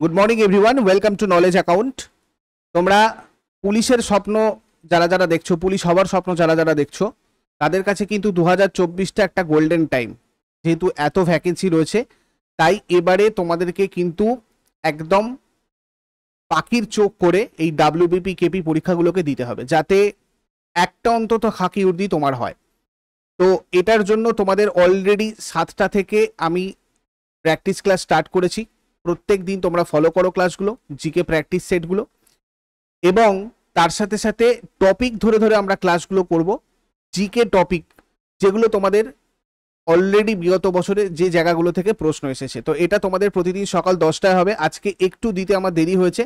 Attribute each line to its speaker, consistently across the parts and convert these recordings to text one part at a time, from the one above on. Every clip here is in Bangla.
Speaker 1: Good morning everyone, welcome to knowledge account. তোমরা পুলিশের স্বপ্ন যারা যারা দেখছো, পুলিশ হওয়ার স্বপ্ন যারা যারা দেখছো, তাদের কাছে কিন্তু 2024টা একটা গোল্ডেন টাইম। যেহেতু এত ভ্যাকেন্সি রয়েছে, তাই এবারে তোমাদেরকে কিন্তু একদম পাখির চোখ করে এই ডাব্লিউবিপি কেপি পরীক্ষাগুলোকে দিতে হবে, যাতে একটা অন্তত খাকি উর্দি তোমার হয়। তো এটার জন্য তোমাদের অলরেডি 7টা থেকে আমি প্র্যাকটিস ক্লাস স্টার্ট করেছি। প্রত্যেক দিন তোমরা ফলো করো ক্লাসগুলো, জিকে প্র্যাকটিস সেটগুলো, এবং তার সাথে সাথে টপিক ধরে ধরে আমরা ক্লাসগুলো করব। জিকে টপিক যেগুলো তোমাদের অলরেডি বিগত বছরে যে জায়গাগুলো থেকে প্রশ্ন এসেছে, তো এটা তোমাদের প্রতিদিন সকাল 10টায় হবে। আজকে একটু দিতে আমার দেরি হয়েছে,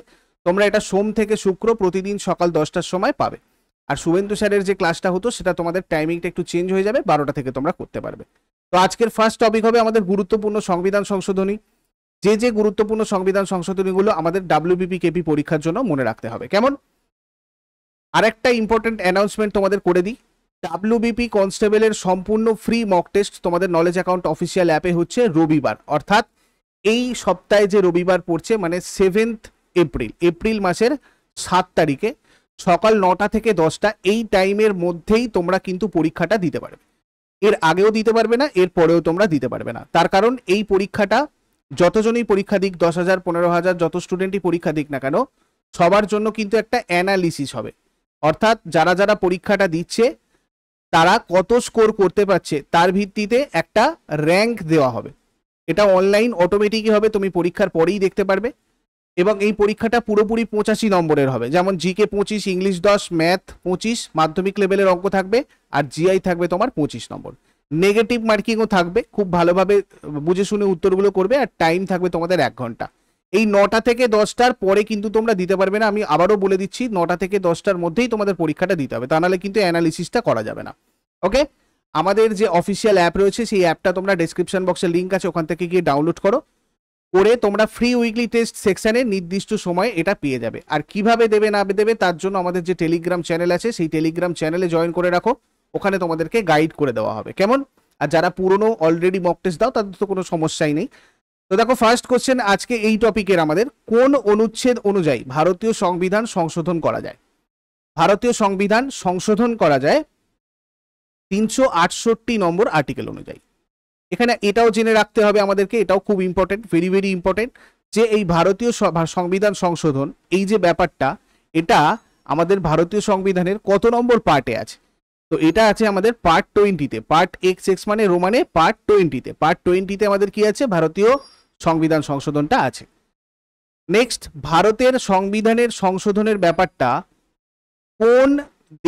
Speaker 1: তোমরা এটা সোম থেকে শুক্র প্রতিদিন সকাল 10টার সময় পাবে। আর শুভেন্দু স্যারের যে ক্লাসটা হতো সেটা তোমাদের টাইমিংটা একটু চেঞ্জ হয়ে যাবে, 12টা থেকে তোমরা করতে পারবে। তো আজকের ফার্স্ট টপিক হবে আমাদের গুরুত্বপূর্ণ সংবিধান সংশোধনী। যে গুরুত্বপূর্ণ সংবিধান সংশোধনীগুলো আমাদের ডাব্লিউবিপি কেপি পরীক্ষার জন্য মনে রাখতে হবে। কেমন? আরেকটা ইম্পর্টেন্ট অ্যানাউন্সমেন্ট তোমাদের করে দিই। ডাব্লিউবিপি কনস্টেবলের সম্পূর্ণ ফ্রি মক টেস্ট তোমাদের নলেজ অ্যাকাউন্ট অফিসিয়াল অ্যাপে হচ্ছে রবিবার, অর্থাৎ এই সপ্তাহে যে রবিবার পড়ছে, মানে 7 এপ্রিল মাসের 7 তারিখে সকাল 9টা থেকে 10টা, এই টাইমের মধ্যেই তোমরা কিন্তু পরীক্ষাটা দিতে পারবে। এর আগেও দিতে পারবে না, এর পরেও তোমরা দিতে পারবে না। তার কারণ এই পরীক্ষাটা যতজনই পরীক্ষা দিক, 10,000 15,000 যত স্টুডেন্টই পরীক্ষা দিক না কেন, সবার জন্য কিন্তু একটা অ্যানালিসিস হবে। অর্থাৎ যারা যারা পরীক্ষাটা দিচ্ছে তারা কত স্কোর করতে পারছে তার ভিত্তিতে একটা র্যাঙ্ক দেওয়া হবে। এটা অনলাইন অটোমেটিকই হবে, তুমি পরীক্ষার পরেই দেখতে পারবে। এবং এই পরীক্ষাটা পুরোপুরি 85 নম্বরের হবে, যেমন জিকে 25, ইংলিশ 10, ম্যাথ 25, মাধ্যমিক লেভেলের অঙ্ক থাকবে, আর জিআই থাকবে তোমার 25 নম্বর। নেগেটিভ মার্কিংও থাকবে, খুব ভালোভাবে বুঝে শুনে উত্তরগুলো করবে, আর টাইম থাকবে তোমাদের 1 ঘন্টা। এই 9টা থেকে 10টার পরে কিন্তু তোমরা দিতে পারবে না, আমি আবারও বলে দিচ্ছি, 9টা থেকে 10টার মধ্যেই তোমাদের পরীক্ষাটা দিতে হবে, তা নাহলে কিন্তু অ্যানালিসিসটা করা যাবে না। ওকে, আমাদের যে অফিসিয়াল অ্যাপ রয়েছে সেই অ্যাপটা তোমরা ডেসক্রিপশন বক্সে লিঙ্ক আছে, ওখান থেকে গিয়ে ডাউনলোড করো, করে তোমরা ফ্রি উইকলি টেস্ট সেকশনে নির্দিষ্ট সময়ে এটা পেয়ে যাবে। আর কিভাবে দেবে না দেবে তার জন্য আমাদের যে টেলিগ্রাম চ্যানেল আছে সেই টেলিগ্রাম চ্যানেলে জয়েন করে রাখো, ওখানে তোমাদেরকে গাইড করে দেওয়া হবে। কেমন? আর যারা পুরনো অলরেডি মক টেস্ট দাও তাদের তো কোনো সমস্যাই নেই। তো দেখো, ফার্স্ট কোশ্চেন আজকে এই টপিকের আমাদের, কোন অনুচ্ছেদ অনুযায়ী ভারতীয় সংবিধান সংশোধন করা যায়? ভারতীয় সংবিধান সংশোধন করা যায় 368 নম্বর আর্টিকেল অনুযায়ী। এখানে এটাও জেনে রাখতে হবে আমাদেরকে, এটাও খুব ইম্পর্টেন্ট, ভেরি ভেরি ইম্পর্টেন্ট, যে এই ভারতীয় সংবিধান সংশোধন এই যে ব্যাপারটা, এটা আমাদের ভারতীয় সংবিধানের কত নম্বর পার্টে আছে? তো এটা আছে আমাদের পার্ট 20-তে, পার্ট এক্স মানে রোমানে পার্ট 20-তে। পার্ট 20-তে আমাদের কি আছে? ভারতীয় সংবিধান সংশোধনটা আছে। নেক্সট, ভারতের সংবিধানের সংশোধনের ব্যাপারটা কোন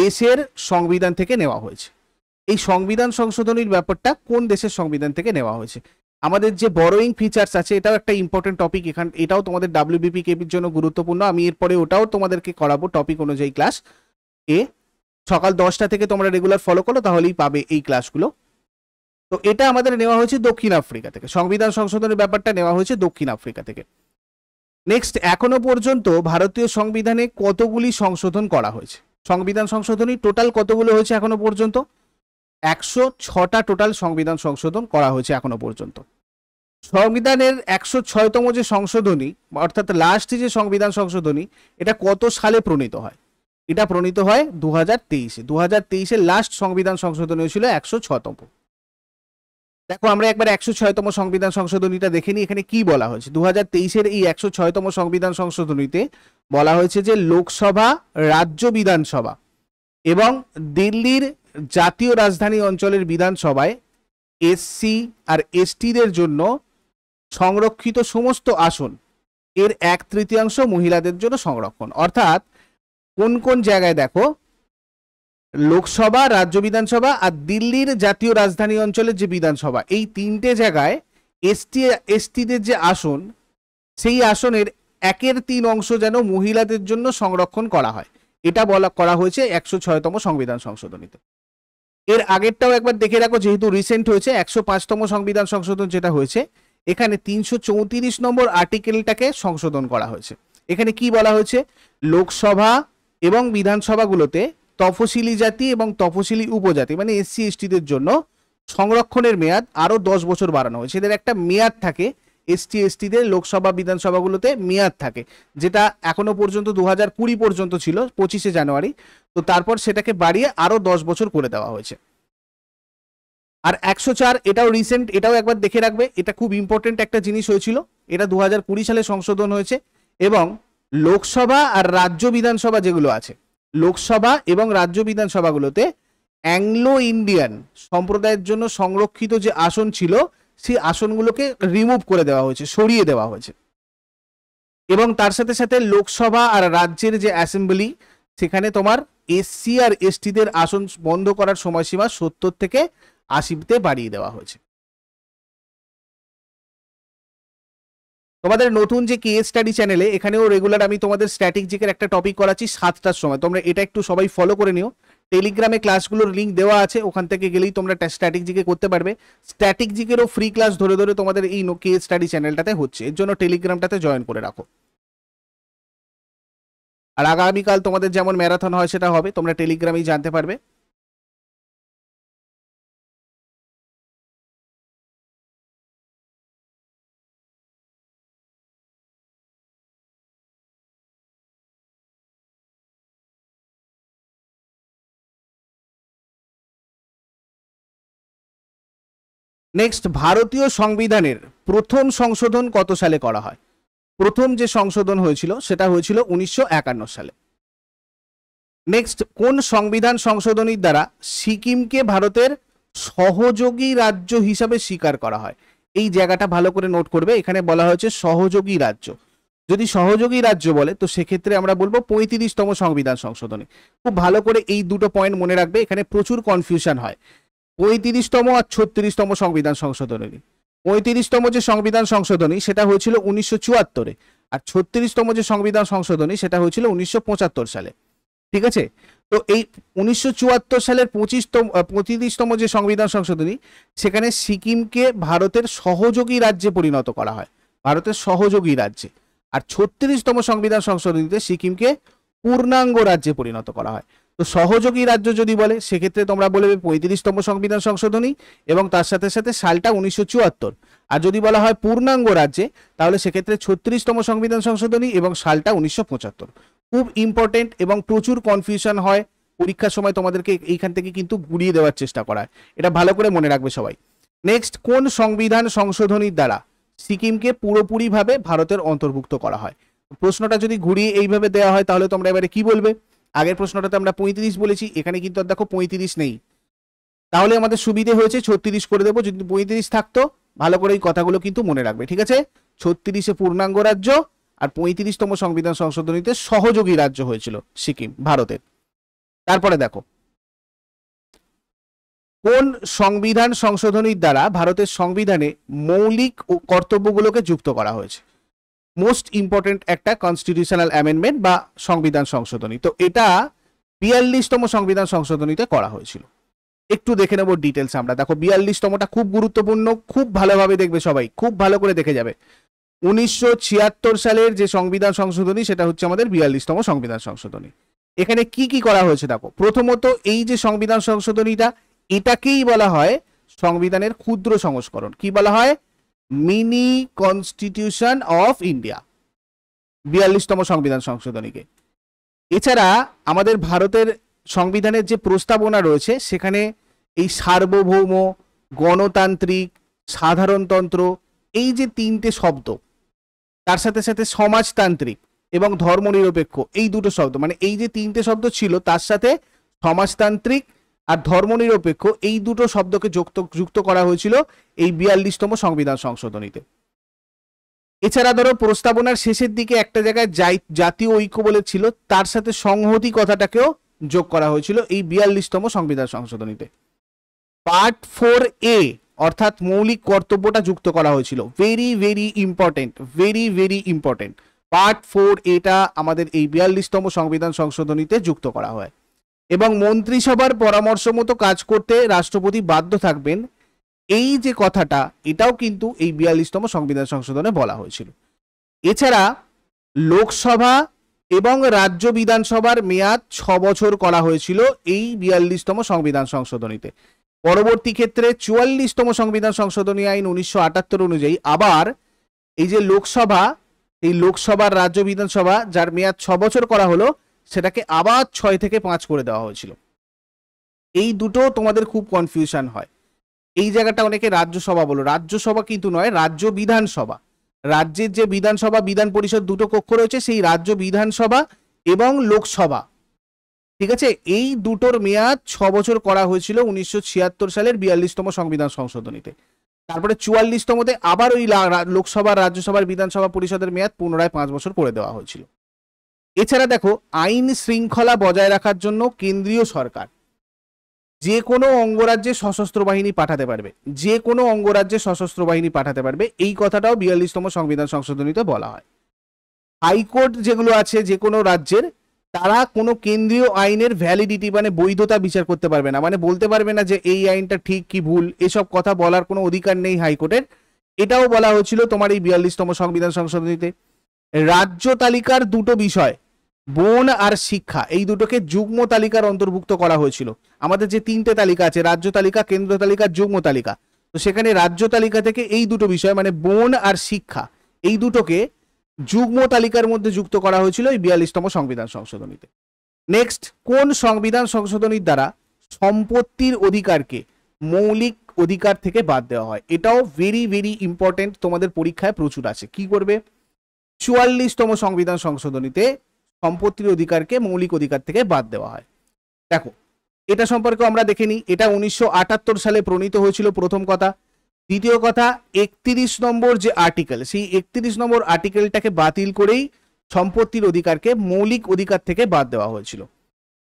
Speaker 1: দেশের সংবিধান থেকে নেওয়া হয়েছে? এই সংবিধান সংশোধনীর ব্যাপারটা কোন দেশের সংবিধান থেকে নেওয়া হয়েছে? আমাদের যে বরোয়িং ফিচার্স আছে, এটাও একটা ইম্পর্টেন্ট টপিক, এটাও তোমাদের ডাব্লিউবিপি কেপির জন্য গুরুত্বপূর্ণ। আমি এরপরে ওটাও তোমাদেরকে করাবো টপিক অনুযায়ী ক্লাস এ। সকাল 10টা থেকে তোমরা রেগুলার ফলো করো, তাহলেই পাবে এই ক্লাসগুলো। তো এটা আমাদের নেওয়া হয়েছে দক্ষিণ আফ্রিকা থেকে, সংবিধান সংশোধনের ব্যাপারটা নেওয়া হয়েছে দক্ষিণ আফ্রিকা থেকে। নেক্সট, এখনো পর্যন্ত ভারতীয় সংবিধানে কতগুলি সংশোধন করা হয়েছে? সংবিধান সংশোধনী টোটাল কতগুলো হয়েছে এখনো পর্যন্ত? 106টা টোটাল সংবিধান সংশোধন করা হয়েছে এখনো পর্যন্ত। সংবিধানের 106তম যে সংশোধনী, অর্থাৎ লাস্ট যে সংবিধান সংশোধনী, এটা কত সালে প্রণীত হয়? এটা প্রণীত হয় 2023-এ। 2023-এর লাস্ট সংবিধান সংশোধনী হয়েছিল 106তম। দেখো, আমরা একবার 106তম সংবিধান সংশোধনীটা দেখে নিই, এখানে কি বলা হয়েছে। 2023-এর এই 106তম সংবিধান সংশোধনীতে বলা হয়েছে যে লোকসভা, রাজ্য বিধানসভা এবং দিল্লির জাতীয় রাজধানী অঞ্চলের বিধানসভায় এসসি আর এসটিদের জন্য সংরক্ষিত সমস্ত আসন এর 1/3 মহিলাদের জন্য সংরক্ষণ। অর্থাৎ কোন কোন জায়গায় দেখো, লোকসভা, রাজ্য বিধানসভা আর দিল্লির জাতীয় রাজধানী অঞ্চলের যে বিধানসভা, এই 3টে জায়গায় এসটিদের যে আসন, সেই আসনের 1/3 যেন মহিলাদের জন্য সংরক্ষণ করা হয়, এটা করা হয়েছে 106তম সংবিধান সংশোধনীতে। এর আগেরটাও একবার দেখে রাখো, যেহেতু রিসেন্ট হয়েছে। 105তম সংবিধান সংশোধন যেটা হয়েছে, এখানে 334 নম্বর আর্টিকেলটাকে সংশোধন করা হয়েছে। এখানে কি বলা হয়েছে? লোকসভা এবং বিধানসভাগুলোতে তফসিলি জাতি এবং তফসিলি উপজাতি মানে এসসি এসটিদের জন্য সংরক্ষণের মেয়াদ আরো 10 বছর বাড়ানো হয়েছে। এদের একটা মেয়াদ থাকে, এসটি এসটিদের লোকসভা বিধানসভাগুলোতে মেয়াদ থাকে, যেটা এখনো পর্যন্ত 2020 পর্যন্ত ছিল 25শে জানুয়ারি। তো তারপর সেটাকে বাড়িয়ে আরো 10 বছর করে দেওয়া হয়েছে। আর 104 এটাও রিসেন্ট, এটাও একবার দেখে রাখবে, এটা খুব ইম্পর্টেন্ট একটা জিনিস হয়েছিল। এটা 2020 সালে সংশোধন হয়েছে এবং লোকসভা আর রাজ্য বিধানসভা যেগুলো আছে, লোকসভা এবং রাজ্য বিধানসভাগুলোতে অ্যাংলো ইন্ডিয়ান সম্প্রদায়ের জন্য সংরক্ষিত যে আসন ছিল সেই আসনগুলোকে রিমুভ করে দেওয়া হয়েছে, সরিয়ে দেওয়া হয়েছে। এবং তার সাথে সাথে লোকসভা আর রাজ্যের যে অ্যাসেম্বলি, সেখানে তোমার এসসি আর এসটিদের আসন বন্ধ করার সময়সীমা 70 থেকে 80তে বাড়িয়ে দেওয়া হয়েছে। তোমাদের নতুন যে কেএস স্টাডি চ্যানেলে, এখানেও রেগুলার আমি তোমাদের স্ট্যাটিক জিকের একটা টপিক করাচ্ছি 7টার সময়, তোমরা এটা একটু সবাই ফলো করে নিও। টেলিগ্রামে ক্লাসগুলোর লিঙ্ক দেওয়া আছে, ওখান থেকে গেলেই তোমরা স্ট্যাটিক জিকে করতে পারবে। স্ট্যাটিক জিকেরও ফ্রি ক্লাস ধরে ধরে তোমাদের এই কেএস স্টাডি চ্যানেলটাতে হচ্ছে, এর জন্য টেলিগ্রামটাতে জয়েন করে রাখো। আর আগামীকাল তোমাদের যেমন ম্যারাথন হয় সেটা হবে, তোমরা টেলিগ্রামেই জানতে পারবে। নেক্সট, ভারতীয় সংবিধানের প্রথম সংশোধন কত সালে করা হয়? প্রথম যে সংশোধন হয়েছিল সেটা হয়েছিল 1951 সালে। নেক্সট, কোন সংবিধান সংশোধনীর দ্বারা সিকিমকে ভারতের সহযোগী রাজ্য হিসাবে স্বীকার করা হয়? এই জায়গাটা ভালো করে নোট করবে, এখানে বলা হয়েছে সহযোগী রাজ্য। যদি সহযোগী রাজ্য বলে তো সেক্ষেত্রে আমরা বলবো 35তম সংবিধান সংশোধনী। খুব ভালো করে এই দুটো পয়েন্ট মনে রাখবে, এখানে প্রচুর কনফিউশন হয়। 35তম আর 36তম সংবিধান সংশোধনী। 35তম যে সংবিধান সংশোধনী সেটা হয়েছিল 1974-এ, আর 36তম যে সংবিধান সংশোধনী সেটা হয়েছিল 1975 সালে। ঠিক আছে, তো এই 1974 সালের 35তম যে সংবিধান সংশোধনী, সেখানে সিকিমকে ভারতের সহযোগী রাজ্যে পরিণত করা হয়, ভারতের সহযোগী রাজ্যে। আর 36তম সংবিধান সংশোধনীতে সিকিমকে পূর্ণাঙ্গ রাজ্যে পরিণত করা হয়। তো সহযোগী রাজ্য যদি বলে সেক্ষেত্রে তোমরা বলবে 35তম সংবিধান সংশোধনী এবং তার সাথে সাথে সালটা 1974। আর যদি বলা হয় পূর্ণাঙ্গ রাজ্যে তাহলে সেক্ষেত্রে 36তম সংবিধান সংশোধনী এবং সালটা 1975। খুব ইম্পর্টেন্ট এবং প্রচুর কনফিউশন হয় পরীক্ষার সময়, তোমাদেরকে এইখান থেকে কিন্তু গুড়িয়ে দেওয়ার চেষ্টা করা হয়, এটা ভালো করে মনে রাখবে সবাই। নেক্সট, কোন সংবিধান সংশোধনীর দ্বারা সিকিমকে পুরোপুরিভাবে ভারতের অন্তর্ভুক্ত করা হয়? প্রশ্নটা যদি ঘুরিয়ে এইভাবে দেওয়া হয় তাহলে তোমরা এবারে কি বলবে? আগের প্রশ্নটাতে আমরা 35 বলেছি, এখানে কিন্তু আর দেখো 35 নেই, তাহলে আমাদের সুবিধে হয়েছে 36 করে দেবো। যদি 35 থাকতো, ভালো করে এই কথাগুলো কিন্তু মনে রাখবে, ঠিক আছে? 36-এ পূর্ণাঙ্গ রাজ্য আর 35তম সংবিধান সংশোধনীতে সহযোগী রাজ্য হয়েছিল সিকিম ভারতের। তারপরে দেখো, কোন সংবিধান সংশোধনীর দ্বারা ভারতের সংবিধানে মৌলিক কর্তব্যগুলোকে যুক্ত করা হয়েছে? মোস্ট ইম্পর্টেন্ট একটা কনস্টিটিউশনাল অ্যামেন্ডমেন্ট বা সংবিধান সংশোধনী। তো এটা 42তম সংবিধান সংশোধনীতে করা হয়েছিল। একটু দেখে নেব ডিটেলস আমরা। দেখো 42তমটা খুব গুরুত্বপূর্ণ, খুব ভালোভাবে দেখবে সবাই, খুব ভালো করে দেখে যাবে। 1976 সালের যে সংবিধান সংশোধনী সেটা হচ্ছে আমাদের 42তম সংবিধান সংশোধনী। এখানে কি কি করা হয়েছে দেখো। প্রথমত, এই যে সংবিধান সংশোধনীটা, এটাকেই বলা হয় সংবিধানের ক্ষুদ্র সংস্করণ। কি বলা হয়? মিনি কনস্টিটিউশন অফ ইন্ডিয়া, 42তম সংবিধান সংশোধনীকে। এছাড়া আমাদের ভারতের সংবিধানের যে প্রস্তাবনা রয়েছে সেখানে এই সার্বভৌম, গণতান্ত্রিক, সাধারণতন্ত্র, এই যে তিনটে শব্দ, তার সাথে সাথে সমাজতান্ত্রিক এবং ধর্মনিরপেক্ষ, এই দুটো শব্দ, মানে এই যে তিনটে শব্দ ছিল তার সাথে সমাজতান্ত্রিক আর ধর্মনিরপেক্ষ এই দুটো শব্দকে যুক্ত করা হয়েছিল এই 42তম সংবিধান সংশোধনীতে। এছাড়া ধরো প্রস্তাবনার শেষের দিকে একটা জায়গায় জাতীয় ঐক্য বলেছিল, তার সাথে সংহতি কথাটাকেও যোগ করা হয়েছিল এই 42তম সংবিধান সংশোধনীতে। পার্ট 4A অর্থাৎ মৌলিক কর্তব্যটা যুক্ত করা হয়েছিল। Very very important, very very important. Part 4A আমাদের এই 42তম সংবিধান সংশোধনীতে যুক্ত করা হয়। এবং মন্ত্রিসভার পরামর্শ মতো কাজ করতে রাষ্ট্রপতি বাধ্য থাকবেন, এই যে কথাটা, এটাও কিন্তু এই 42তম সংবিধান সংশোধনে বলা হয়েছিল। এছাড়া লোকসভা এবং রাজ্য বিধানসভার মেয়াদ 6 বছর করা হয়েছিল এই 42তম সংবিধান সংশোধনীতে। পরবর্তী ক্ষেত্রে 44তম সংবিধান সংশোধনী আইন 1978 অনুযায়ী আবার এই যে লোকসভা, এই লোকসভার রাজ্য বিধানসভা যার মেয়াদ 6 বছর করা হলো, সেটাকে আবার 6 থেকে 5 করে দেওয়া হয়েছিল। এই দুটো তোমাদের খুব কনফিউশন হয়। এই জায়গাটা অনেকে রাজ্যসভা বলো, রাজ্যসভা কিন্তু নয়, রাজ্য বিধানসভা। রাজ্যের যে বিধানসভা বিধান পরিষদ দুটো কক্ষ রয়েছে, সেই রাজ্য বিধানসভা এবং লোকসভা, ঠিক আছে, এই দুটোর মেয়াদ 6 বছর করা হয়েছিল 1976 সালের 42তম সংবিধান সংশোধনীতে। তারপরে 44তমতে আবার ওই লোকসভা, রাজ্যসভার, বিধানসভা পরিষদের মেয়াদ পুনরায় 5 বছর করে দেওয়া হয়েছিল। এছাড়া দেখো, আইন শৃঙ্খলা বজায় রাখার জন্য কেন্দ্রীয় সরকার যে কোনো অঙ্গরাজ্যে সশস্ত্র বাহিনী পাঠাতে পারবে, যে কোনো অঙ্গরাজ্যে সশস্ত্র বাহিনী পাঠাতে পারবে, এই কথাটাও 42তম সংবিধান সংশোধনীতে বলা হয়। হাইকোর্ট যেগুলো আছে যে কোনো রাজ্যের, তারা কোনো কেন্দ্রীয় আইনের ভ্যালিডিটি মানে বৈধতা বিচার করতে পারবে না, মানে বলতে পারবে না যে এই আইনটা ঠিক কি ভুল, এসব কথা বলার কোনো অধিকার নেই হাইকোর্টের। এটাও বলা হয়েছিল তোমার এই 42তম সংবিধান সংশোধনীতে। রাজ্য তালিকার দুটো বিষয়, বন আর শিক্ষা, এই দুটোকে যুগ্ম তালিকার অন্তর্ভুক্ত করা হয়েছিল। আমাদের যে 3টে তালিকা আছে, রাজ্য তালিকা, কেন্দ্র তালিকা, যুগ্ম তালিকা, তো সেখানে রাজ্য তালিকা থেকে এই দুটো বিষয় মানে বন আর শিক্ষা, এই দুটোকে যুগ্ম তালিকার মধ্যে যুক্ত করা হয়েছিল এই 42তম সংবিধান সংশোধনীতে। নেক্সট, কোন সংবিধান সংশোধনীর দ্বারা সম্পত্তির অধিকারকে মৌলিক অধিকার থেকে বাদ দেওয়া হয়? এটাও ভেরি ভেরি ইম্পর্টেন্ট, তোমাদের পরীক্ষায় প্রচুর আছে। কি করবে? 44তম সংবিধান সংশোধনীতে সম্পত্তির অধিকারকে মৌলিক অধিকার থেকে বাদ দেওয়া হয়। দেখো, এটা সম্পর্কে আমরা দেখে নিই। এটা 1978 সালে প্রণীত হয়েছিল, প্রথম কথা। দ্বিতীয় কথা, 31 নম্বর যে আর্টিকেল, সেই 31 নম্বর আর্টিকেলটাকে বাতিল করেই সম্পত্তির অধিকারকে মৌলিক অধিকার থেকে বাদ দেওয়া হয়েছিল।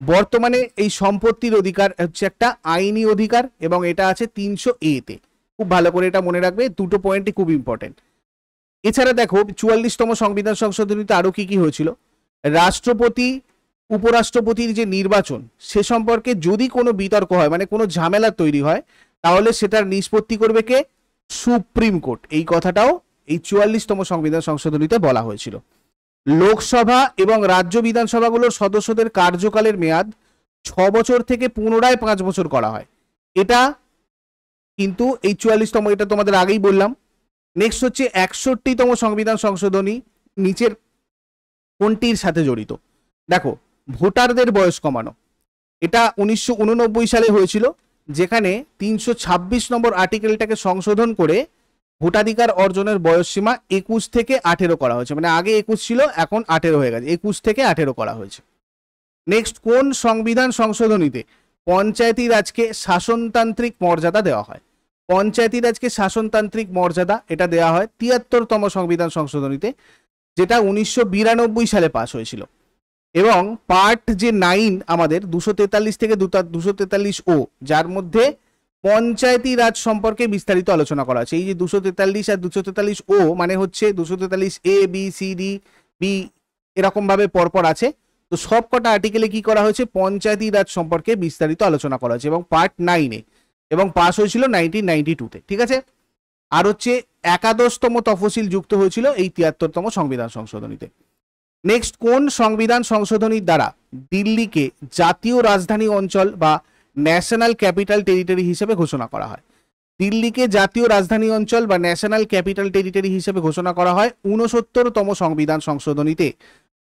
Speaker 1: বর্তমানে এই সম্পত্তির অধিকার হচ্ছে একটা আইনি অধিকার এবং এটা আছে 300A তে। খুব ভালো করে এটা মনে রাখবে, দুটো পয়েন্টই খুব ইম্পর্টেন্ট। এছাড়া দেখো, 44তম সংবিধান সংশোধনীতে আরো কি কি হয়েছিল? রাষ্ট্রপতি, উপরাষ্ট্রপতির যে নির্বাচন, সে সম্পর্কে যদি কোনো বিতর্ক হয়, মানে কোনো ঝামেলা তৈরি হয়, তাহলে সেটার নিষ্পত্তি করবে কে? Supreme court. এই কথাটাও এই 44তম সংবিধান সংশোধনীতে বলা হয়েছিল। লোকসভা এবং রাজ্য বিধানসভাগুলোর সদস্যদের কার্যকালের মেয়াদ 6 বছর থেকে পুনরায় 5 বছর করা হয়। এটা কিন্তু এই 44তম, এটা তোমাদের আগেই বললাম। নেক্সট হচ্ছে 61তম সংবিধান সংশোধনী, নিচের কোনটির সাথে জড়িত? দেখো, ভোটারদের বয়স কমানো, এটা 1989 সালে হয়েছিল, যেখানে 326 নম্বর আর্টিকেলটাকে সংশোধন করে ভোটাধিকার অর্জনের বয়স সীমা 21 থেকে 18 করা হয়েছে। মানে আগে 21 ছিল, এখন 18 হয়ে গেছে, 21 থেকে 18 করা হয়েছে। নেক্সট, কোন সংবিধান সংশোধনীতে পঞ্চায়েতি রাজকে শাসনতান্ত্রিক মর্যাদা দেওয়া হয়? পঞ্চায়েতি রাজকে শাসনতান্ত্রিক মর্যাদা এটা দেওয়া হয় 73তম সংবিধান সংশোধনীতে, যেটা 1992 সালে পাশ হয়েছিল। এবং পার্ট যে 9 আমাদের 243 থেকে 243 ও, যার মধ্যে পঞ্চায়েতি রাজ সম্পর্কে বিস্তারিত আলোচনা করা আছে। এই যে 243 আর 243 ও মানে হচ্ছে 243 A B C D B এরকম ভাবে পরপর আছে। তো সব কটা আর্টিকেলে কি করা হয়েছে? পঞ্চায়েতি রাজ সম্পর্কে বিস্তারিত আলোচনা করা হয়েছে এবং পার্ট 9-এ, এবং পাস হয়েছিল 1992-তে। ঠিক আছে। আর হচ্ছে 11তম তফসিল যুক্ত হয়েছিল এই 73তম সংবিধান সংশোধনীতে। নেক্সট, কোন সংবিধান সংশোধনীর দ্বারা দিল্লিকে জাতীয় রাজধানী অঞ্চল বা ন্যাশনাল ক্যাপিটাল টেরিটরি হিসেবে ঘোষণা করা হয়? দিল্লিকে জাতীয় রাজধানী অঞ্চল বা ন্যাশনাল ক্যাপিটাল টেরিটরি হিসেবে ঘোষণা করা হয় 69তম সংবিধান সংশোধনীতে।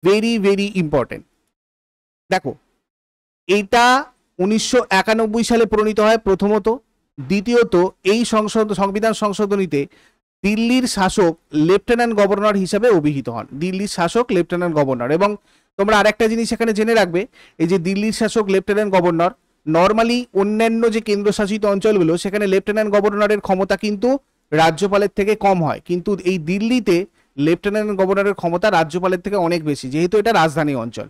Speaker 1: Very very important. দেখো, এটা 1991 সালে প্রণীত হয় প্রথমত। দ্বিতীয়ত, এই সংবিধান সংশোধনীতে দিল্লির শাসক লেফটেন্যান্ট গভর্নর হিসেবে অভিহিত হন। দিল্লির শাসক লেফটেন্যান্ট গভর্নর। এবং তোমরা আরেকটা জিনিস এখানে জেনে রাখবে, এই যে দিল্লির শাসক লেফটেন্যান্ট গভর্নর, নর্মালি অন্যান্য যে কেন্দ্রশাসিত অঞ্চলগুলো, সেখানে লেফটেন্যান্ট গভর্নরের ক্ষমতা কিন্তু রাজ্যপালের থেকে কম হয়, কিন্তু এই দিল্লিতে লেফটেন্যান্ট গভর্নরের ক্ষমতা রাজ্যপালের থেকে অনেক বেশি, যেহেতু এটা রাজধানী অঞ্চল।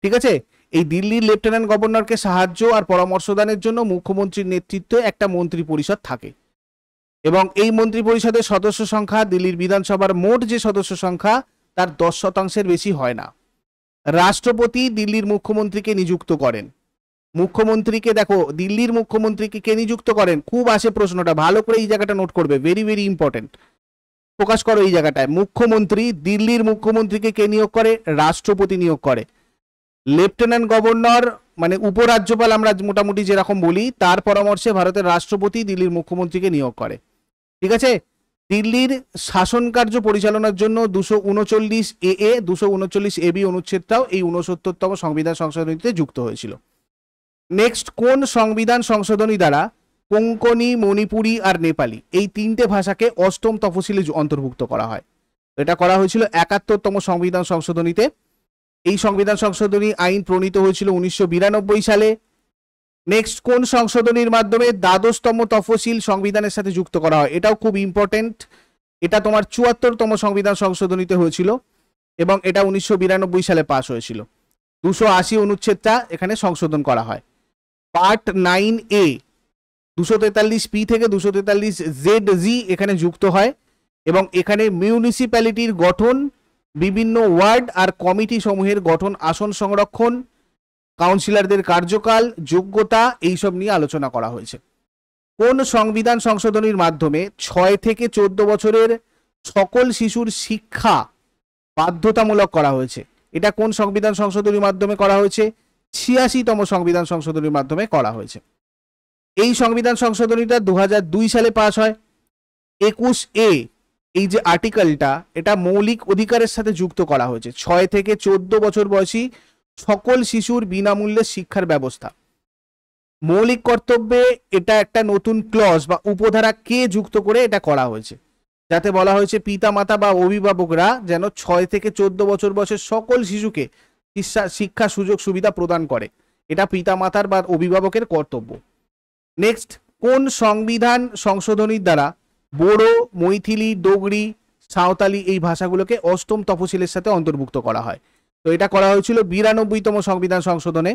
Speaker 1: ঠিক আছে। এই দিল্লির লেফটেন্যান্ট গভর্নরকে সাহায্য আর পরামর্শদানের জন্য মুখ্যমন্ত্রীর নেতৃত্বে একটা মন্ত্রী পরিষদ থাকে, এবং এই মন্ত্রী পরিষদের সদস্য সংখ্যা দিল্লির বিধানসভার মোট যে সদস্য সংখ্যা তার 10% বেশি হয় না। রাষ্ট্রপতি দিল্লির মুখ্যমন্ত্রীকে নিযুক্ত করেন। মুখ্যমন্ত্রীকে, দেখো, দিল্লির মুখ্যমন্ত্রীকে কে নিযুক্ত করেন? খুব আসে প্রশ্নটা, ভালো করে এই জায়গাটা নোট করবে, ভেরি ভেরি ইম্পর্টেন্ট। ফোকাস করো এই জায়গাটায়। মুখ্যমন্ত্রী, দিল্লির মুখ্যমন্ত্রীকে কে নিয়োগ করে? রাষ্ট্রপতি নিয়োগ করে। লেফটেন্যান্ট গভর্নর মানে উপরাজ্যপাল আমরা মোটামুটি যেরকম বলি, তার পরামর্শে ভারতের রাষ্ট্রপতি দিল্লির মুখ্যমন্ত্রীকে নিয়োগ করে। ঠিক আছে। দিল্লির শাসন কার্য পরিচালনার জন্য 239 AA 239 AB অনুচ্ছেদটাও এই 69তম সংবিধান সংশোধনীতে যুক্ত হয়েছিল। নেক্সট, কোন সংবিধান সংশোধনী দ্বারা কোঙ্কনি, মণিপুরি আর নেপালি এই তিনটে ভাষাকে অষ্টম তফসিলে অন্তর্ভুক্ত করা হয়? এটা করা হয়েছিল 71তম সংবিধান সংশোধনীতে। এই সংবিধান সংশোধনী আইন প্রণীত হয়েছিল 1992 সালে। নেক্সট, কোন সংশোধনীর মাধ্যমে দ্বাদশতম তফসিল সংবিধানের সাথে যুক্ত করা হয়? এটাও খুব ইম্পর্টেন্ট। এটা তোমার 74তম সংবিধান সংশোধনীতে হয়েছিল এবং এটা 1992 সালে পাশ হয়েছিল। 280 অনুচ্ছেদটা এখানে সংশোধন করা হয়। পার্ট 9A 243P থেকে 243ZG এখানে যুক্ত হয় এবং এখানে মিউনিসিপ্যালিটির গঠন, বিভিন্ন ওয়ার্ড আর কমিটি সমূহের গঠন, আসন সংরক্ষণ, কাউন্সিলরদের কার্যকাল, যোগ্যতা এইসব নিয়ে আলোচনা করা হয়েছে। কোন সংবিধান সংশোধনীর মাধ্যমে 6 থেকে 14 বছরের সকল শিশুর শিক্ষা বাধ্যতামূলক করা হয়েছে? এটা কোন সংবিধান সংশোধনীর মাধ্যমে করা হয়েছে? 86তম সংবিধান সংশোধনীর মাধ্যমে করা হয়েছে। এই সংবিধান সংশোধনীটা 2002 সালে পাস হয়। 21A এই যে আর্টিকেলটা, এটা মৌলিক অধিকারের সাথে যুক্ত করা হয়েছে। 6 থেকে 14 বছর বয়সী সকল শিশুর বিনামূল্যে শিক্ষার ব্যবস্থা। মৌলিক কর্তব্যে এটা একটা নতুন ক্লজ বা উপধারা কে যুক্ত করে এটা করা হয়েছে, যাতে বলা হয়েছে পিতা মাতা বা অভিভাবকরা যেন 6 থেকে 14 বছর বয়সের সকল শিশুকে শিক্ষা সুযোগ সুবিধা প্রদান করে। এটা পিতা মাতার বা অভিভাবকের কর্তব্য। নেক্সট, কোন সংবিধান সংশোধনীর দ্বারা বোড়ো, মৈথিলি, ডোগরি, সাঁওতালি এই ভাষাগুলোকে অষ্টম তফসিলের সাথে অন্তর্ভুক্ত করা হয়? তো এটা করা হয়েছিল 92তম সংবিধান সংশোধনে।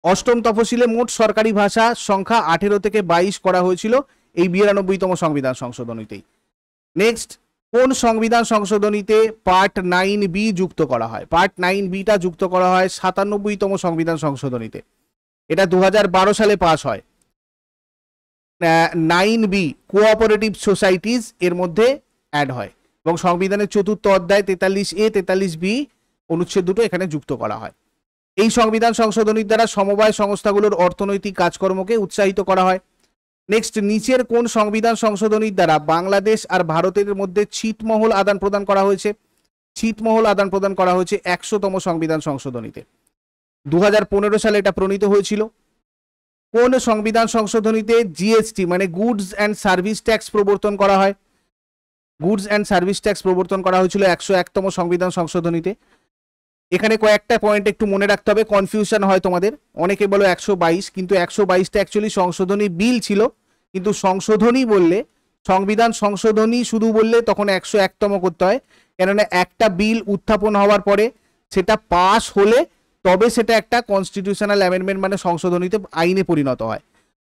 Speaker 1: অষ্টম তফসিলে মোট সরকারি ভাষা সংখ্যা 18 থেকে 22 করা হয়েছিল এই 92তম সংবিধান সংশোধনীতেই। নেক্সট, কোন সংবিধান সংশোধনীতে পার্ট 9B যুক্ত করা হয়? পার্ট 9Bটা যুক্ত করা হয় 97তম সংবিধান সংশোধনীতে। এটা 2012 সালে পাস হয়। 9B কোঅপারেটিভ সোসাইটিস এর মধ্যে অ্যাড হয় এবং সংবিধানের 4র্থ অধ্যায় 43A 43B অনুচ্ছেদ দুটো এখানে যুক্ত করা হয়। এই সংবিধান সংশোধনীর দ্বারা সমবায় সংস্থাগুলোর অর্থনৈতিক কাজকর্মকে উৎসাহিত করা হয়। নেক্সট, নিচের কোন সংবিধান সংশোধনীর দ্বারা বাংলাদেশ আর ভারতের মধ্যে ছিটমহল আদান প্রদান করা হয়েছে? ছিটমহল আদান প্রদান করা হয়েছে 100তম সংবিধান সংশোধনীতে। 2015 সালে এটা প্রণীত হয়েছিল। কোন সংবিধান সংশোধনীতে জিএসটি মানে গুডস অ্যান্ড সার্ভিস ট্যাক্স প্রবর্তন করা হয়? গুডস অ্যান্ড সার্ভিস ট্যাক্স প্রবর্তন করা হয়েছিল 101তম সংবিধান সংশোধনীতে। এখানে কয়েকটা পয়েন্ট একটু মনে রাখতে হবে, কনফিউশন হয় তোমাদের। অনেকে বলো 122, কিন্তু 122টা অ্যাকচুয়ালি সংশোধনী বিল ছিল, কিন্তু সংশোধনী বললে, সংবিধান সংশোধনী শুধু বললে তখন 101তম করতে হয়, কেননা একটা বিল উত্থাপন হওয়ার পরে সেটা পাস হলে তবে সেটা একটা কনস্টিটিউশনাল অ্যামেন্ডমেন্ট মানে সংশোধনীতে আইনে পরিণত হয়।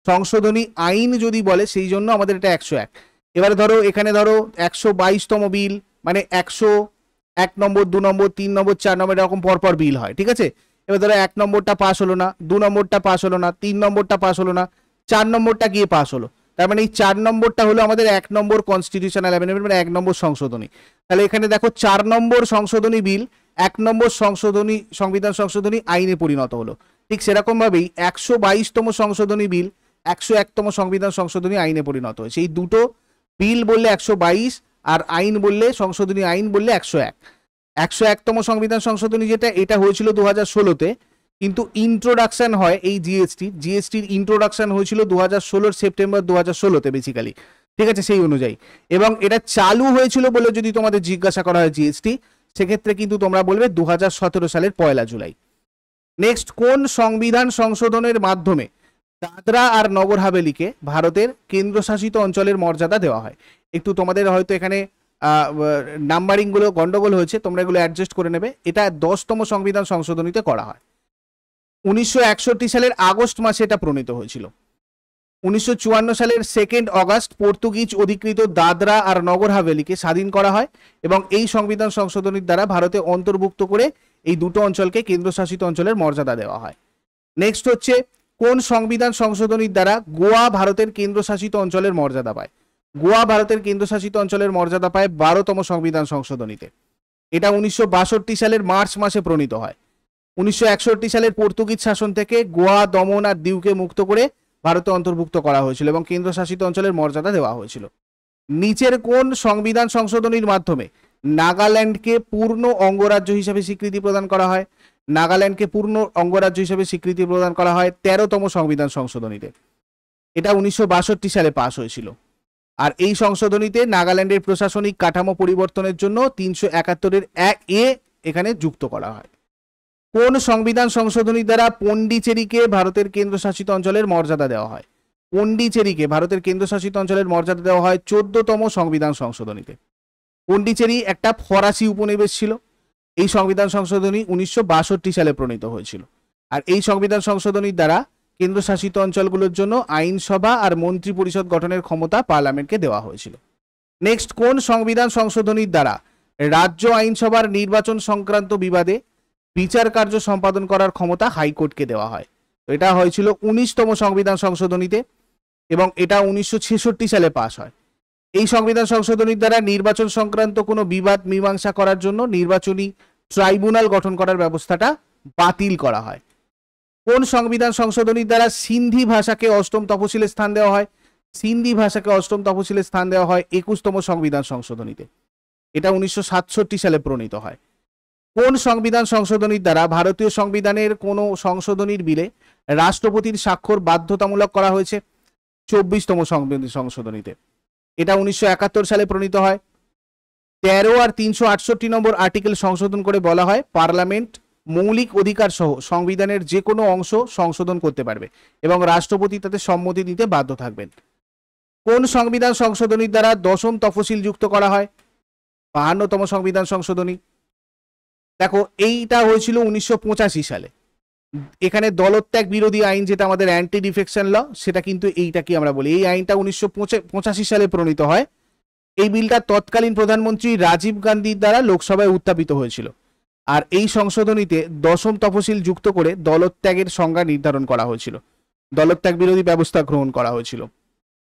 Speaker 1: সংশোধনী আইন যদি বলে সেই জন্য আমাদের এটা 101। এবারে ধরো এখানে ধরো 122তম বিল মানে 101 নম্বর, 2 নম্বর, 3 নম্বর, 4 নম্বর এরকম পরপর বিল হয়, ঠিক আছে? এবার ধরো 1 নম্বরটা পাস হলো না, 2 নম্বরটা পাস হলো না, 3 নম্বরটা পাস হলো না, 4 নম্বরটা গিয়ে পাস হলো। তার মানে এই 4 নম্বরটা হলো আমাদের 1 নম্বর কনস্টিটিউশনাল অ্যামেন্ডমেন্ট মানে 1 নম্বর সংশোধনী। তাহলে এখানে দেখো 4 নম্বর সংশোধনী বিল 1 নম্বর সংশোধনী সংবিধান সংশোধনী আইনে পরিণত হলো। ঠিক সেরকম ভাবেই 122তম সংশোধনী বিল 101তম সংবিধান সংশোধনী আইনে পরিণত হয়েছে। এই দুটো বিল বললে 122 আর আইন বললে, সংশোধনী আইন বললে 101। 101তম সংবিধান সংশোধনী যেটা, এটা হয়েছিল 2016তে, কিন্তু ইন্ট্রোডাকশন হয় এই জিএসটির ইন্ট্রোডাকশন হয়েছিল 2016 সেপ্টেম্বর 2016তে বেসিক্যালি, ঠিক আছে, সেই অনুযায়ী। এবং এটা চালু হয়েছিল বলে যদি তোমাদের জিজ্ঞাসা করা হয় জিএসটি, সেক্ষেত্রে কিন্তু তোমরা বলবে 2017 সালের 1 জুলাই। নেক্সট, কোন সংবিধান সংশোধনের মাধ্যমে দাদরা আর নগর হাভেলিকে ভারতের কেন্দ্রশাসিত অঞ্চলের মর্যাদা দেওয়া হয়? একটু তোমাদের হয়তো এখানে নাম্বারিং গুলো গন্ডগোল হয়েছে, তোমরা এগুলো অ্যাডজাস্ট করে নেবে। এটা 10তম সংবিধান সংশোধনীতে করা হয়। 1961 সালের আগস্ট মাসে এটা প্রণীত হয়েছিল। 1954 সালের 2 অগাস্ট পর্তুগিজ অধিকৃত দাদরা আর নগর হাভেলিকে স্বাধীন করা হয় এবং এই সংবিধান সংশোধনীর দ্বারা ভারতে অন্তর্ভুক্ত করে এই দুটো অঞ্চলকে কেন্দ্রশাসিত অঞ্চলের মর্যাদা দেওয়া হয়। নেক্সট হচ্ছে, কোন সংবিধান সংশোধনীর দ্বারা গোয়া ভারতের কেন্দ্রশাসিত অঞ্চলের মর্যাদা পায়? গোয়া ভারতের কেন্দ্রশাসিত অঞ্চলের মর্যাদা পায় 12তম সংবিধান সংশোধনীতে। এটা 1962 সালের মার্চ মাসে প্রণীত হয়। 1961 সালের পর্তুগিজ শাসন থেকে গোয়া, দমন আর দিউকে মুক্ত করে ভারতে অন্তর্ভুক্ত করা হয়েছিল এবং কেন্দ্রশাসিত অঞ্চলের মর্যাদা দেওয়া হয়েছিল। নিচের কোন সংবিধান সংশোধনীর মাধ্যমে নাগাল্যান্ডকে পূর্ণ অঙ্গরাজ্য হিসেবে স্বীকৃতি প্রদান করা হয়? নাগাল্যান্ডকে পূর্ণ অঙ্গরাজ্য হিসেবে স্বীকৃতি প্রদান করা হয় 13তম সংবিধান সংশোধনীতে। এটা 1962 সালে পাশ হয়েছিল। আর এই সংশোধনীতে নাগাল্যান্ডের প্রশাসনিক কাঠামো পরিবর্তনের জন্য 371-এর 1A এখানে যুক্ত করা হয়। কোন সংবিধান সংশোধনীর দ্বারা পন্ডিচেরিকে ভারতের কেন্দ্রশাসিত অঞ্চলের মর্যাদা দেওয়া হয়? পন্ডিচেরিকে ভারতের কেন্দ্রশাসিত অঞ্চলের মর্যাদা দেওয়া হয় 14তম সংবিধান সংশোধনীতে। পন্ডিচেরি একটা ফরাসি উপনিবেশ ছিল। এই সংবিধান সংশোধনী 1962 সালে প্রণীত হয়েছিল। আর এই সংবিধান সংশোধনীর দ্বারা কেন্দ্রশাসিত অঞ্চলগুলোর জন্য আইনসভা আর মন্ত্রী পরিষদ গঠনের ক্ষমতা পার্লামেন্টকে দেওয়া হয়েছিল। নেক্সট, কোন সংবিধান সংশোধনীর দ্বারা রাজ্য আইনসভার নির্বাচন সংক্রান্ত বিবাদে বিচার কার্য সম্পাদন করার ক্ষমতা হাইকোর্টকে দেওয়া হয়? তো এটা হয়েছিল 19তম সংবিধান সংশোধনীতে এবং এটা 1966 সালে পাশ হয়। এই সংবিধান সংশোধনীর দ্বারা নির্বাচন সংক্রান্ত কোনো বিবাদ মীমাংসা করার জন্য নির্বাচনী ট্রাইব্যুনাল গঠন করার ব্যবস্থাটা বাতিল করা হয়। কোন সংবিধান সংশোধনীর দ্বারা সিন্ধি ভাষাকে অষ্টম তফসিলে স্থান দেওয়া হয়? সিন্ধি ভাষাকে অষ্টম তফসিলে স্থান দেওয়া হয় 21তম সংবিধান সংশোধনীতে। এটা 1967 সালে প্রণীত হয়। কোন সংবিধান সংশোধনীর দ্বারা ভারতীয় সংবিধানের কোন সংশোধনীর বিলে রাষ্ট্রপতির স্বাক্ষর বাধ্যতামূলক করা হয়েছে? 24তম সংবিধান সংশোধনীতে। এটা 1971 সালে প্রণীত হয়। 13 আর 368 নম্বর আর্টিকেল সংশোধন করে বলা হয় পার্লামেন্ট মৌলিক অধিকার সহ সংবিধানের যে কোনো অংশ সংশোধন করতে পারবে এবং রাষ্ট্রপতি তাতে সম্মতি দিতে বাধ্য থাকবেন। কোন সংবিধান সংশোধনীর দ্বারা 10ম তফসিল যুক্ত করা হয়? 52তম সংবিধান সংশোধনী। দেখো, এইটা হয়েছিল 1985 সালে। এখানে দলত্যাগ বিরোধী আইন, যেটা আমাদের অ্যান্টি ডিফেকশন ল, সেটা কিন্তু এইটাকে আমরা বলি। এই আইনটা 1985 সালে প্রণীত হয়। এই বিলটা তৎকালীন প্রধানমন্ত্রী রাজীব গান্ধীর দ্বারা লোকসভায় উত্থাপিত হয়েছিল। আর এই সংশোধনীতে 10ম তফসিল যুক্ত করে দলত্যাগের সংজ্ঞা নির্ধারণ করা হয়েছিল। দলত্যাগ বিরোধী ব্যবস্থা গ্রহণ করা হয়েছিল।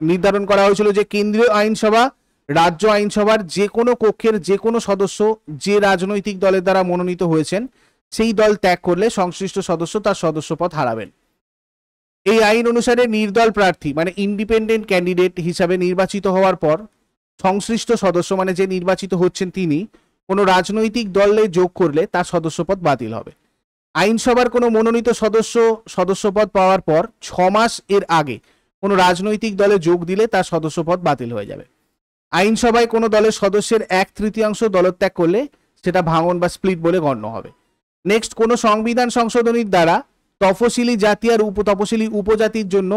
Speaker 1: নির্ধারণ করা হয়েছিল যে কেন্দ্রীয় আইনসভা রাজ্য আইনসভার যে কোনো কক্ষের যে কোনো সদস্য যে রাজনৈতিক দলের দ্বারা মনোনীত হয়েছেন সেই দল ত্যাগ করলে সংশ্লিষ্ট সদস্য তার সদস্যপদ হারাবেন। এই আইন অনুসারে নির্দল প্রার্থী মানে ইন্ডিপেন্ডেন্ট ক্যান্ডিডেট হিসাবে নির্বাচিত হওয়ার পর সংশ্লিষ্ট সদস্য মানে যে নির্বাচিত হচ্ছেন তিনি কোনো রাজনৈতিক দলে যোগ করলে তার সদস্যপদ বাতিল হবে। আইনসভার কোনো মনোনীত সদস্যপদ পাওয়ার পর 6 মাস এর আগে কোনো রাজনৈতিক দলে যোগ দিলে তার সদস্যপদ বাতিল হয়ে যাবে। আইনসভায় কোনো দলের সদস্যের 1/3 দলত্যাগ করলে সেটা ভাঙন বা স্প্লিট বলে গণ্য হবে। নেক্সট, কোনো সংবিধান সংশোধনীর দ্বারা তফসিলি জাতি আর উপতফসিলি উপজাতির জন্য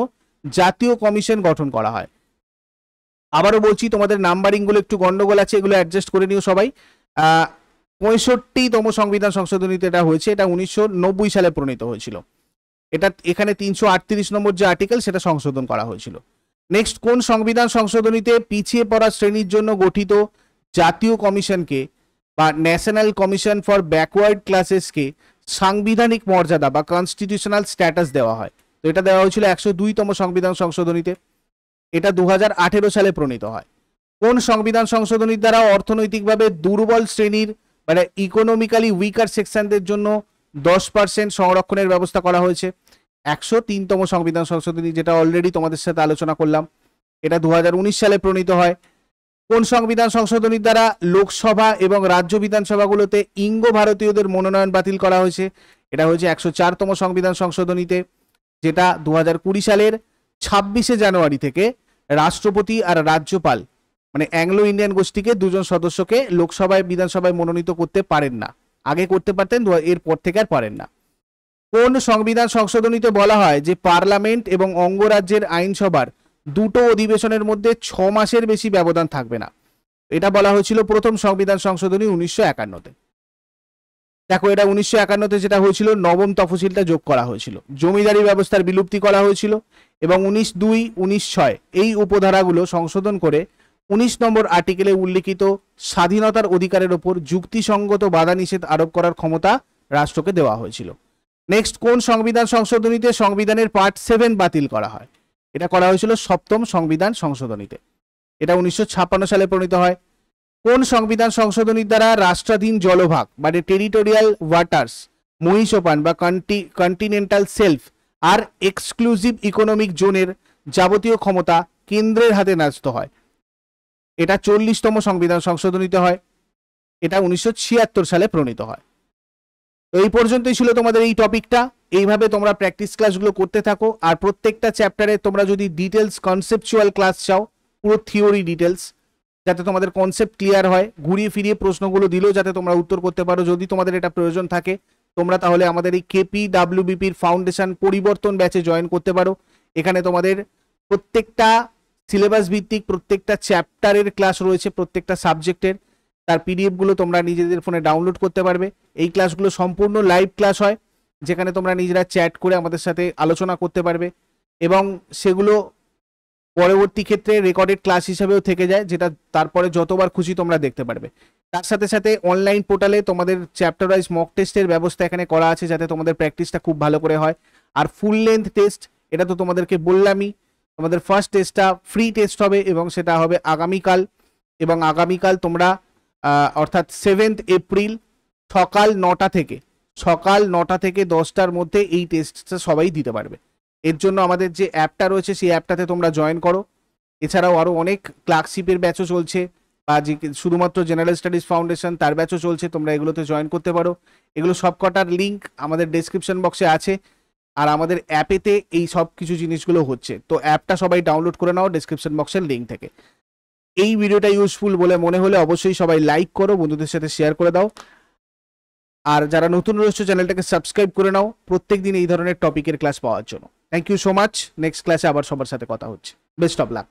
Speaker 1: জাতীয় কমিশন গঠন করা হয়। আবারও বলছি, তোমাদের নাম্বারিং গুলো একটু গন্ডগোল আছে, এগুলো অ্যাডজাস্ট করে নিও সবাই। 65তম সংবিধান সংশোধনীতে এটা হয়েছে। এটা 1990 সালে প্রণীত হয়েছিল। এটা এখানে 338 নম্বর যে আর্টিকেল সেটা সংশোধন করা হয়েছিল। নেক্সট, কোন সংবিধান সংশোধনীতে পিছিয়ে পড়া শ্রেণীর জন্য গঠিত জাতীয় কমিশনকে বা ন্যাশনাল কমিশন ফর ব্যাকওয়ার্ড ক্লাসেসকে সাংবিধানিক মর্যাদা বা কনস্টিটিউশনাল স্ট্যাটাস দেওয়া হয়? তো এটা দেওয়া হয়েছিল 102তম সংবিধান সংশোধনীতে। এটা 2018 সালে প্রণীত হয়। কোন সংবিধান সংশোধনীর দ্বারা অর্থনৈতিকভাবে দুর্বল শ্রেণীর মানে ইকোনমিক্যালি উইকার সেকশনদের জন্য 10% সংরক্ষণের ব্যবস্থা করা হয়েছে? 103তম সংবিধান সংশোধনী, যেটা অলরেডি তোমাদের সাথে আলোচনা করলাম। এটা 2019 সালে প্রণীত হয়। কোন সংবিধান সংশোধনীর দ্বারা লোকসভা এবং রাজ্য বিধানসভাগুলোতে ইঙ্গ ভারতীয়দের মনোনয়ন বাতিল করা হয়েছে? এটা হয়েছে 104তম সংবিধান সংশোধনীতে, যেটা 2020 সালের 26শে জানুয়ারি থেকে রাষ্ট্রপতি আর রাজ্যপাল মানে অ্যাংলো ইন্ডিয়ান গোষ্ঠীকে 2জন সদস্যকে লোকসভায় বিধানসভায় মনোনীত করতে পারেন না। আগে করতে পারতেন, এরপর থেকে আর পারেন না। কোন সংবিধান সংশোধনীতে বলা হয় যে পার্লামেন্ট এবং অঙ্গরাজ্যের আইনসভার দুটো অধিবেশনের মধ্যে 6 মাসের বেশি ব্যবধান থাকবে না? এটা বলা হয়েছিল প্রথম সংবিধান সংশোধনী 1951-তে। দেখো, এটা 1951-তে যেটা হয়েছিল 9ম তফসিলটা যোগ করা হয়েছিল। জমিদারি ব্যবস্থার বিলুপ্তি করা হয়েছিল এবং 19(2), 19(6) এই উপধারাগুলো সংশোধন করে 19 নম্বর আর্টিকেলে উল্লিখিত স্বাধীনতার অধিকারের ওপর যুক্তিসঙ্গত বাধা নিষেধ আরোপ করার ক্ষমতা রাষ্ট্রকে দেওয়া হয়েছিল। নেক্সট, কোন সংবিধান সংশোধনীতে সংবিধানের পার্ট 7 বাতিল করা হয়? এটা করা হয়েছিল 7ম সংবিধান সংশোধনীতে। এটা 1956 সালে প্রণীত হয়। কোন সংবিধান সংশোধনীর দ্বারা রাষ্ট্রাধীন জলভাগ মানে টেরিটোরিয়াল ওয়াটার্স, মহিষোপান বা কন্টিনেন্টাল সেলফ আর এক্সক্লুসিভ ইকোনমিক জোনের যাবতীয় ক্ষমতা কেন্দ্রের হাতে ন্যস্ত হয়? এটা 40তম সংবিধান সংশোধনীতে হয়, এটা 1976 সালে প্রণীত হয়। তো এই পর্যন্তই ছিল তোমাদের এই টপিকটা। এইভাবে তোমরা প্র্যাকটিস ক্লাসগুলো করতে থাকো, আর প্রত্যেকটা চ্যাপ্টারে তোমরা যদি ডিটেলস কনসেপচুয়াল ক্লাস চাও, পুরো থিওরি ডিটেলস, যাতে তোমাদের কনসেপ্ট ক্লিয়ার হয়, ঘুরিয়ে ফিরিয়ে প্রশ্নগুলো দিলেও যাতে তোমরা উত্তর করতে পারো, যদি তোমাদের এটা প্রয়োজন থাকে তোমরা তাহলে আমাদের এই KPWBPর ফাউন্ডেশন পরিবর্তন ব্যাচে জয়েন করতে পারো। এখানে তোমাদের প্রত্যেকটা সিলেবাস ভিত্তিক প্রত্যেকটা চ্যাপ্টারের ক্লাস রয়েছে, প্রত্যেকটা সাবজেক্টের, তার PDF গুলো তোমরা নিজেদের ফোনে ডাউনলোড করতে পারবে। এই ক্লাসগুলো সম্পূর্ণ লাইভ ক্লাস হয়, যেখানে তোমরা নিজেরা চ্যাট করে আমাদের সাথে আলোচনা করতে পারবে, এবং সেগুলো পরবর্তী ক্ষেত্রে রেকর্ডেড ক্লাস হিসেবেও থেকে যায়, যেটা তারপরে যতবার খুশি তোমরা দেখতে পারবে। তার সাথে সাথে অনলাইন পোর্টালে তোমাদের চ্যাপ্টার ওয়াইজ মক টেস্টের ব্যবস্থা এখানে করা আছে, যাতে তোমাদের প্র্যাকটিসটা খুব ভালো করে হয়। আর ফুল লেন্থ টেস্ট, এটা তো তোমাদেরকে বললামই, তোমাদের ফার্স্ট টেস্টটা ফ্রি টেস্ট হবে, এবং সেটা হবে আগামীকাল। এবং আগামীকাল তোমরা অর্থাৎ 7 এপ্রিল সকাল 9টা থেকে 10টার মধ্যে এই টেস্টটা সবাই দিতে পারবে। এর জন্য আমাদের যে অ্যাপটা রয়েছে সেই অ্যাপটাতে তোমরা জয়েন করো। এছাড়াও আরও অনেক ক্লার্কশিপের ব্যাচও চলছে, বা যে শুধুমাত্র জেনারেল স্টাডিজ ফাউন্ডেশন তার ব্যাচও চলছে, তোমরা এগুলোতে জয়েন করতে পারো। এগুলো সবকটার লিঙ্ক আমাদের ডেসক্রিপশন বক্সে আছে, আর আমাদের অ্যাপেতে এই সব কিছু জিনিসগুলো হচ্ছে। তো অ্যাপটা সবাই ডাউনলোড করে নাও ডেসক্রিপশন বক্সের লিঙ্ক থেকে। এই ভিডিওটা ইউজফুল বলে মনে হলে অবশ্যই সবাই লাইক করো, বন্ধুদের সাথে শেয়ার করে দাও, আর যারা নতুন রয়েছে চ্যানেলটাকে সাবস্ক্রাইব করে নাও প্রত্যেকদিন এই ধরনের টপিকের ক্লাস পাওয়ার জন্য। Thank you so much. Next ক্লাসে আবার সবার সাথে কথা হচ্ছে। Best of lakh.